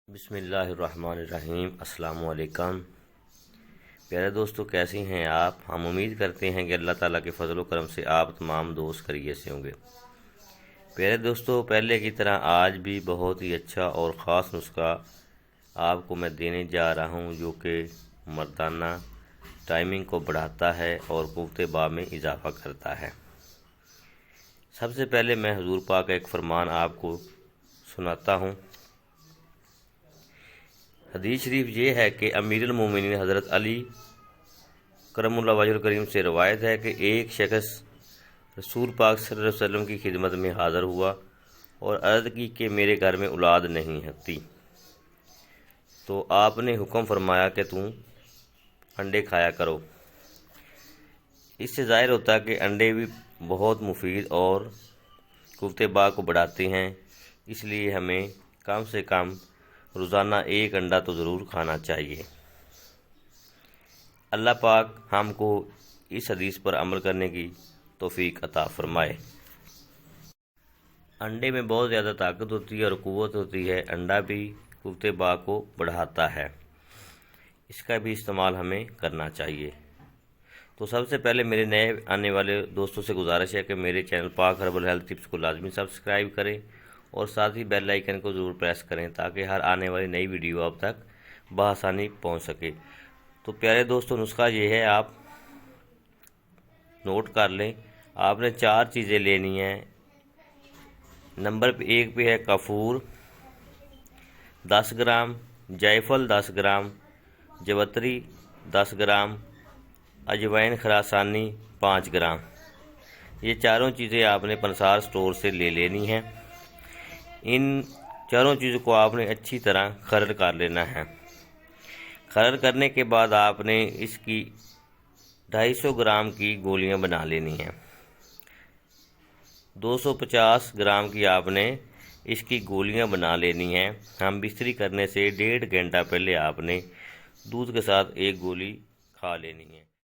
بسم اللہ الرحمن الرحیم۔ السلام علیکم پیارے دوستو، کیسے ہیں آپ؟ ہم امید کرتے ہیں کہ اللہ تعالیٰ کے فضل و کرم سے آپ تمام دوست خیریت سے ہوں گے۔ پیارے دوستو، پہلے کی طرح آج بھی بہت ہی اچھا اور خاص نسخہ آپ کو میں دینے جا رہا ہوں، جو کہ مردانہ ٹائمنگ کو بڑھاتا ہے اور قوت باء میں اضافہ کرتا ہے۔ سب سے پہلے میں حضور پاک کا ایک فرمان آپ کو سناتا ہوں۔ حدیث شریف یہ ہے کہ امیر المومنین حضرت علی کرم اللہ وجہ الکریم سے روایت ہے کہ ایک شخص رسول پاک صلی اللہ علیہ وسلم کی خدمت میں حاضر ہوا اور عرض کی کہ میرے گھر میں اولاد نہیں ہوتی، تو آپ نے حکم فرمایا کہ تم انڈے کھایا کرو۔ اس سے ظاہر ہوتا ہے کہ انڈے بھی بہت مفید اور قوت باء کو بڑھاتے ہیں، اس لیے ہمیں کم سے کم روزانہ ایک انڈا تو ضرور کھانا چاہیے۔ اللہ پاک ہم کو اس حدیث پر عمل کرنے کی توفیق عطا فرمائے۔ انڈے میں بہت زیادہ طاقت ہوتی ہے اور قوت ہوتی ہے، انڈا بھی قوت باء کو بڑھاتا ہے، اس کا بھی استعمال ہمیں کرنا چاہیے۔ تو سب سے پہلے میرے نئے آنے والے دوستوں سے گزارش ہے کہ میرے چینل پاک ہربل ہیلتھ ٹپس کو لازمی سبسکرائب کریں اور ساتھ ہی بیل آئیکن کو ضرور پریس کریں تاکہ ہر آنے والی نئی ویڈیو آپ تک بآسانی پہنچ سکے۔ تو پیارے دوستو، نسخہ یہ ہے، آپ نوٹ کر لیں۔ آپ نے 4 چیزیں لینی ہیں۔ نمبر 1 پہ ہے کافور 10 گرام، جائفل 10 گرام، جوتری 10 گرام، اجوائن خراسانی 5 گرام۔ یہ چاروں چیزیں آپ نے پنسار سٹور سے لے لینی ہیں۔ ان چاروں چیزوں کو آپ نے اچھی طرح خرد کر لینا ہے۔ خرد کرنے کے بعد آپ نے اس کی 250 گرام کی گولیاں بنا لینی ہیں۔ 250 گرام کی آپ نے اس کی گولیاں بنا لینی ہیں۔ ہم بستری کرنے سے 1.5 گھنٹہ پہلے آپ نے دودھ کے ساتھ ایک گولی کھا لینی ہے۔